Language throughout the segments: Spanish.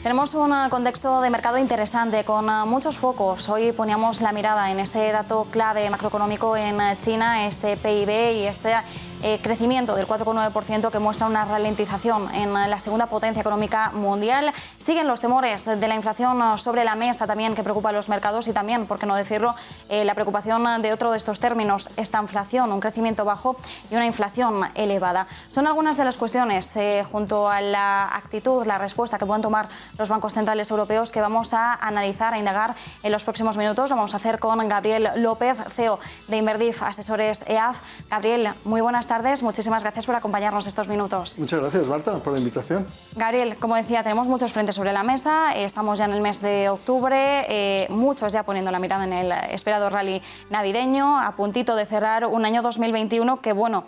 Tenemos un contexto de mercado interesante con muchos focos. Hoy poníamos la mirada en ese dato clave macroeconómico en China, ese PIB y ese crecimiento del 4,9% que muestra una ralentización en la segunda potencia económica mundial. Siguen los temores de la inflación sobre la mesa también que preocupa a los mercados y también, por qué no decirlo, la preocupación de otro de estos términos, esta inflación, un crecimiento bajo y una inflación elevada. Son algunas de las cuestiones junto a la actitud, la respuesta que pueden tomar los bancos centrales europeos que vamos a analizar, a indagar en los próximos minutos. Lo vamos a hacer con Gabriel López, CEO de Inverdif Asesores EAF. Gabriel, muy buenas tardes. Muchísimas gracias por acompañarnos estos minutos. Muchas gracias, Marta, por la invitación. Gabriel, como decía, tenemos muchos frentes sobre la mesa. Estamos ya en el mes de octubre, muchos ya poniendo la mirada en el esperado rally navideño, a puntito de cerrar un año 2021 que, bueno,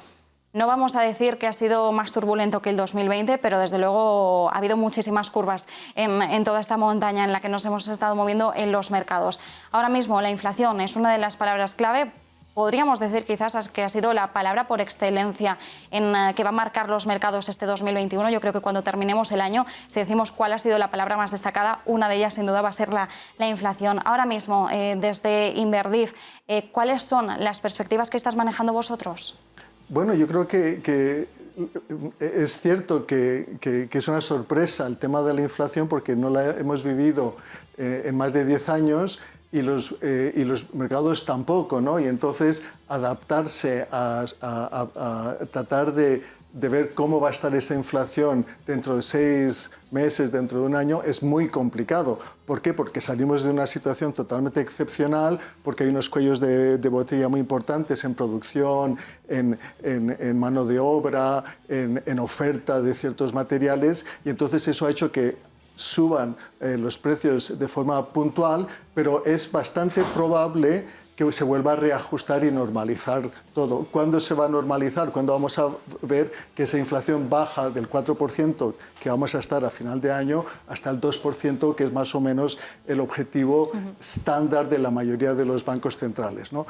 no vamos a decir que ha sido más turbulento que el 2020, pero desde luego ha habido muchísimas curvas en toda esta montaña en la que nos hemos estado moviendo en los mercados. Ahora mismo la inflación es una de las palabras clave. Podríamos decir quizás que ha sido la palabra por excelencia que va a marcar los mercados este 2021. Yo creo que cuando terminemos el año, si decimos cuál ha sido la palabra más destacada, una de ellas sin duda va a ser la inflación. Ahora mismo, desde Inverdif, ¿cuáles son las perspectivas que estás manejando vosotros? Bueno, yo creo que es cierto que es una sorpresa el tema de la inflación porque no la hemos vivido en más de 10 años y los mercados tampoco, ¿no? Y entonces adaptarse a tratar de ver cómo va a estar esa inflación dentro de 6 meses, dentro de un año, es muy complicado. ¿Por qué? Porque salimos de una situación totalmente excepcional, porque hay unos cuellos de botella muy importantes en producción, en mano de obra, en oferta de ciertos materiales, y entonces eso ha hecho que suban los precios de forma puntual, pero es bastante probable que se vuelva a reajustar y normalizar todo. ¿Cuándo se va a normalizar? ¿Cuándo vamos a ver que esa inflación baja del 4% que vamos a estar a final de año hasta el 2%, que es más o menos el objetivo estándar de la mayoría de los bancos centrales, ¿no?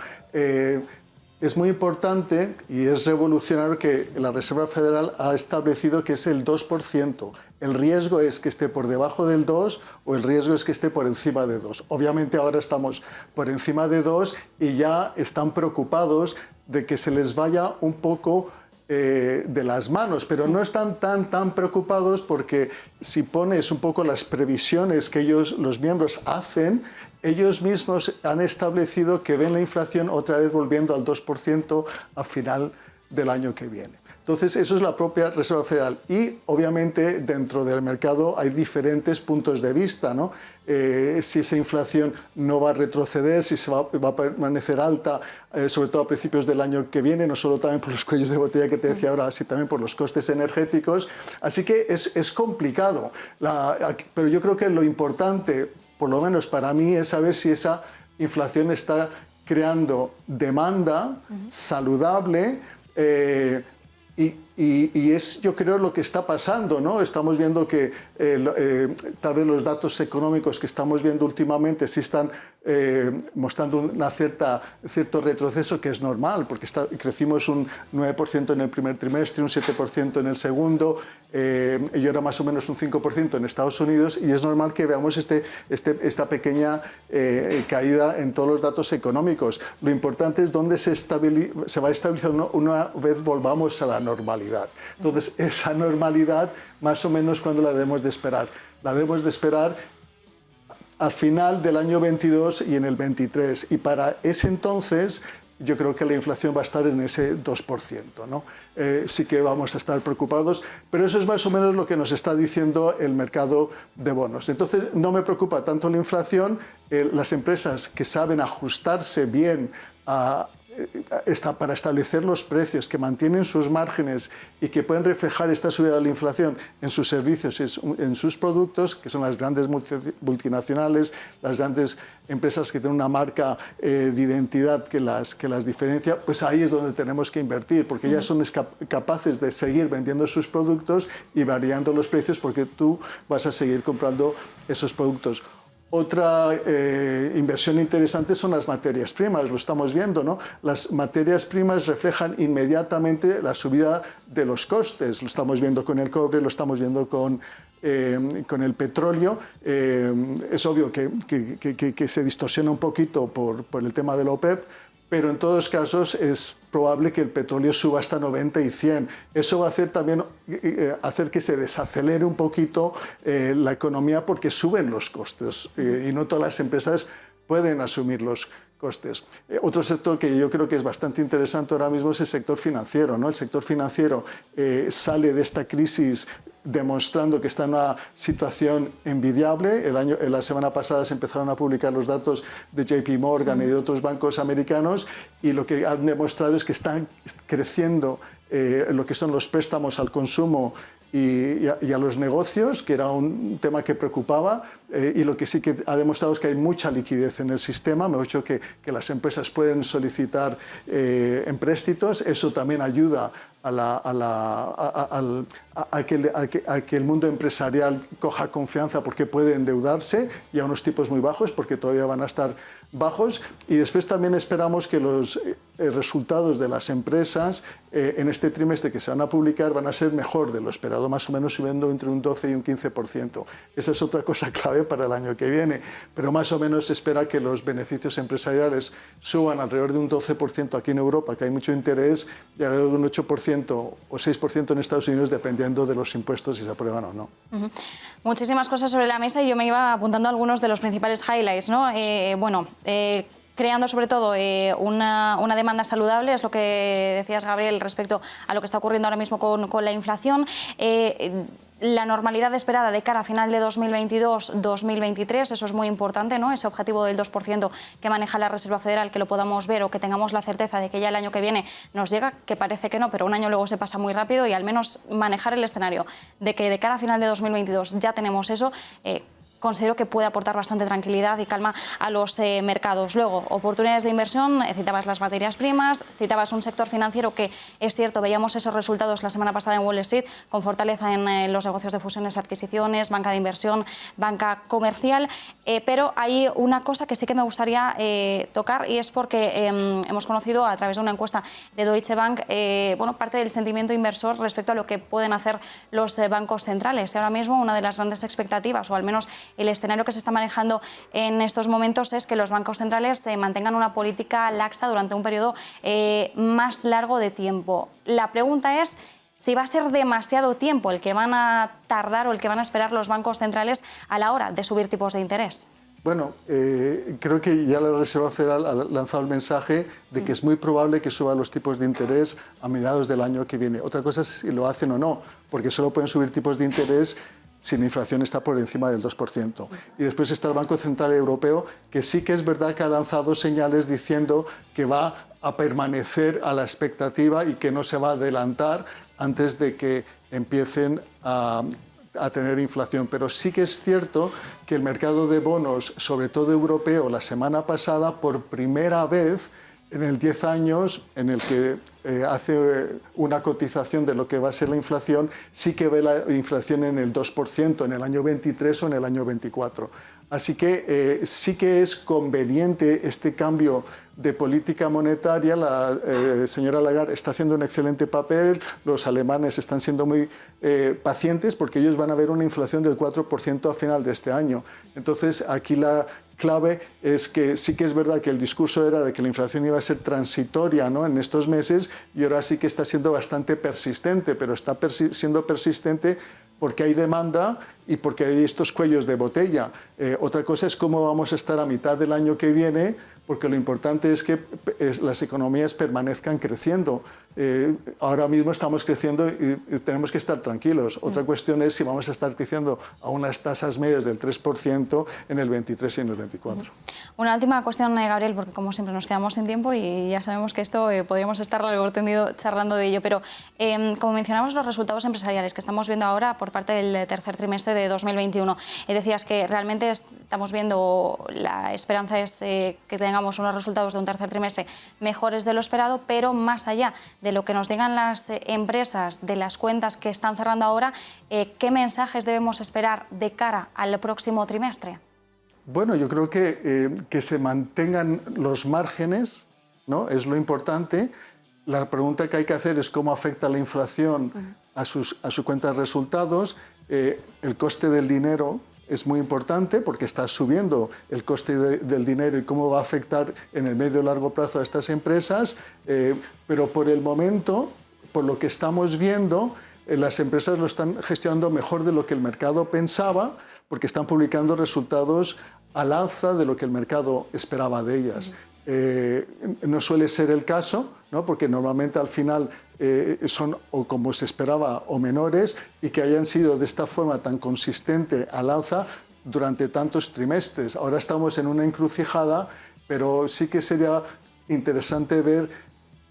Es muy importante y es revolucionario que la Reserva Federal ha establecido que es el 2%. El riesgo es que esté por debajo del 2 o el riesgo es que esté por encima de 2. Obviamente ahora estamos por encima de 2 y ya están preocupados de que se les vaya un poco de las manos, pero no están tan preocupados porque si pones un poco las previsiones que los miembros hacen, ellos mismos han establecido que ven la inflación otra vez volviendo al 2% a final del año que viene. Entonces, eso es la propia Reserva Federal. Y, obviamente, dentro del mercado hay diferentes puntos de vista, ¿no? Si esa inflación no va a retroceder, si va a permanecer alta, sobre todo a principios del año que viene, no solo también por los cuellos de botella que te decía ahora, sino también por los costes energéticos. Así que es complicado. Pero yo creo que lo importante, por lo menos para mí, es saber si esa inflación está creando demanda saludable, y es, yo creo, lo que está pasando, ¿no? Estamos viendo que tal vez los datos económicos que estamos viendo últimamente sí están mostrando cierto retroceso, que es normal, porque crecimos un 9% en el primer trimestre, un 7% en el segundo, y ahora más o menos un 5% en Estados Unidos, y es normal que veamos esta pequeña caída en todos los datos económicos. Lo importante es dónde se va a estabilizar una vez volvamos a la normalidad. Entonces, esa normalidad, más o menos, ¿cuándo la debemos de esperar? La debemos de esperar al final del año 22 y en el 23. Y para ese entonces, yo creo que la inflación va a estar en ese 2%, ¿no? Sí que vamos a estar preocupados, pero eso es más o menos lo que nos está diciendo el mercado de bonos. Entonces, no me preocupa tanto la inflación. Las empresas que saben ajustarse bien para establecer los precios, que mantienen sus márgenes y que pueden reflejar esta subida de la inflación en sus servicios y en sus productos, que son las grandes multinacionales, las grandes empresas que tienen una marca de identidad que las diferencia, pues ahí es donde tenemos que invertir, porque ellas son capaces de seguir vendiendo sus productos y variando los precios porque tú vas a seguir comprando esos productos. Otra inversión interesante son las materias primas, lo estamos viendo, ¿no? Las materias primas reflejan inmediatamente la subida de los costes, lo estamos viendo con el cobre, lo estamos viendo con el petróleo. Es obvio que se distorsiona un poquito por el tema del OPEP, pero en todos casos es probable que el petróleo suba hasta 90 y 100. Eso va a hacer también hacer que se desacelere un poquito la economía porque suben los costes y no todas las empresas pueden asumir los costes. Otro sector que yo creo que es bastante interesante ahora mismo es el sector financiero, ¿no? El sector financiero sale de esta crisis demostrando que está en una situación envidiable. La semana pasada se empezaron a publicar los datos de JP Morgan y de otros bancos americanos y lo que han demostrado es que están creciendo lo que son los préstamos al consumo y a los negocios, que era un tema que preocupaba, y lo que sí que ha demostrado es que hay mucha liquidez en el sistema, me ha dicho que las empresas pueden solicitar empréstitos, eso también ayuda a que el mundo empresarial coja confianza porque puede endeudarse y a unos tipos muy bajos porque todavía van a estar bajos, y después también esperamos que los resultados de las empresas en este trimestre que se van a publicar van a ser mejor de lo esperado, más o menos subiendo entre un 12 y un 15%. Esa es otra cosa clave para el año que viene, pero más o menos se espera que los beneficios empresariales suban alrededor de un 12% aquí en Europa, que hay mucho interés, y alrededor de un 8% o 6% en Estados Unidos, dependiendo de los impuestos si se aprueban o no. Muchísimas cosas sobre la mesa y yo me iba apuntando a algunos de los principales highlights, ¿no? Creando sobre todo una demanda saludable, es lo que decías, Gabriel, respecto a lo que está ocurriendo ahora mismo con la inflación. La normalidad esperada de cara a final de 2022-2023, eso es muy importante, ¿no? Ese objetivo del 2% que maneja la Reserva Federal, que lo podamos ver o que tengamos la certeza de que ya el año que viene nos llega, que parece que no, pero un año luego se pasa muy rápido, y al menos manejar el escenario de que de cara a final de 2022 ya tenemos eso. Considero que puede aportar bastante tranquilidad y calma a los mercados. Luego, oportunidades de inversión, citabas las materias primas, citabas un sector financiero que, es cierto, veíamos esos resultados la semana pasada en Wall Street, con fortaleza en los negocios de fusiones, adquisiciones, banca de inversión, banca comercial, pero hay una cosa que sí que me gustaría tocar, y es porque hemos conocido a través de una encuesta de Deutsche Bank parte del sentimiento inversor respecto a lo que pueden hacer los bancos centrales. Y ahora mismo una de las grandes expectativas, o al menos el escenario que se está manejando en estos momentos, es que los bancos centrales mantengan una política laxa durante un periodo más largo de tiempo. La pregunta es si va a ser demasiado tiempo el que van a tardar o el que van a esperar los bancos centrales a la hora de subir tipos de interés. Bueno, creo que ya la Reserva Federal ha lanzado el mensaje de que es muy probable que suba los tipos de interés a mediados del año que viene. Otra cosa es si lo hacen o no, porque solo pueden subir tipos de interés si la inflación está por encima del 2%. Y después está el Banco Central Europeo, que sí que es verdad que ha lanzado señales diciendo que va a permanecer a la expectativa y que no se va a adelantar antes de que empiecen a tener inflación. Pero sí que es cierto que el mercado de bonos, sobre todo europeo, la semana pasada, por primera vez en el 10 años en el que hace una cotización de lo que va a ser la inflación, sí que ve la inflación en el 2% en el año 23 o en el año 24. Así que sí que es conveniente este cambio de política monetaria. La señora Lagarde está haciendo un excelente papel, los alemanes están siendo muy pacientes porque ellos van a ver una inflación del 4% a final de este año. Entonces aquí la clave es que sí que es verdad que el discurso era de que la inflación iba a ser transitoria, ¿no?, en estos meses, y ahora sí que está siendo bastante persistente, pero está siendo persistente porque hay demanda y porque hay estos cuellos de botella. Otra cosa es cómo vamos a estar a mitad del año que viene, porque lo importante es que las economías permanezcan creciendo. Ahora mismo estamos creciendo y tenemos que estar tranquilos. Otra cuestión es si vamos a estar creciendo a unas tasas medias del 3% en el 23 y en el 24. Una última cuestión, Gabriel, porque como siempre nos quedamos sin tiempo y ya sabemos que esto podríamos estar largo tendido charlando de ello, pero como mencionamos, los resultados empresariales que estamos viendo ahora por parte del tercer trimestre de 2021, decías que realmente estamos viendo, la esperanza es que tengamos unos resultados de un tercer trimestre mejores de lo esperado, pero más allá de lo que nos digan las empresas, de las cuentas que están cerrando ahora, ¿qué mensajes debemos esperar de cara al próximo trimestre? Bueno, yo creo que se mantengan los márgenes, ¿no? Es lo importante. La pregunta que hay que hacer es cómo afecta la inflación a su cuenta de resultados. El coste del dinero es muy importante porque está subiendo el coste del dinero y cómo va a afectar en el medio y largo plazo a estas empresas. Pero por el momento, por lo que estamos viendo, las empresas lo están gestionando mejor de lo que el mercado pensaba, porque están publicando resultados al alza de lo que el mercado esperaba de ellas. No suele ser el caso, ¿no? Porque normalmente al final son o como se esperaba o menores, y que hayan sido de esta forma tan consistente al alza durante tantos trimestres. Ahora estamos en una encrucijada, pero sí que sería interesante ver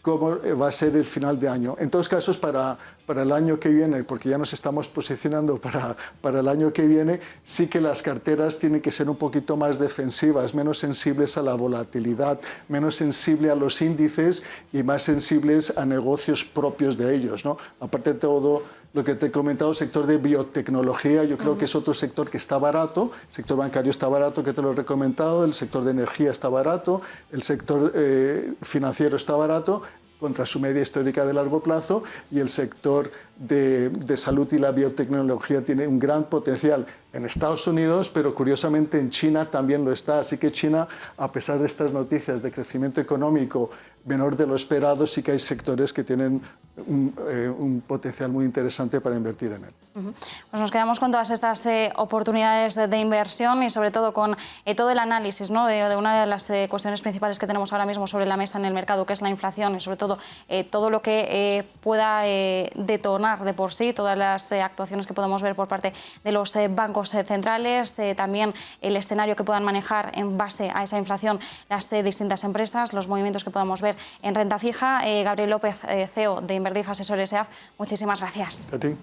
cómo va a ser el final de año. En todos casos, para el año que viene, porque ya nos estamos posicionando para el año que viene, sí que las carteras tienen que ser un poquito más defensivas, menos sensibles a la volatilidad, menos sensibles a los índices y más sensibles a negocios propios de ellos, ¿no? Aparte de todo lo que te he comentado, el sector de biotecnología, yo creo que es otro sector que está barato, el sector bancario está barato, que te lo he recomendado, el sector de energía está barato, el sector financiero está barato, contra su media histórica de largo plazo, y el sector de salud y la biotecnología tiene un gran potencial en Estados Unidos, pero curiosamente en China también lo está. Así que China, a pesar de estas noticias de crecimiento económico menor de lo esperado, sí que hay sectores que tienen un potencial muy interesante para invertir en él. Pues nos quedamos con todas estas oportunidades de inversión y sobre todo con todo el análisis, ¿no? de una de las cuestiones principales que tenemos ahora mismo sobre la mesa en el mercado, que es la inflación, y sobre todo todo lo que pueda detonar de por sí, todas las actuaciones que podemos ver por parte de los bancos centrales, también el escenario que puedan manejar en base a esa inflación las distintas empresas, los movimientos que podamos ver en renta fija. Gabriel López, CEO de Inverdiff Asesores EAF, muchísimas gracias. A ti.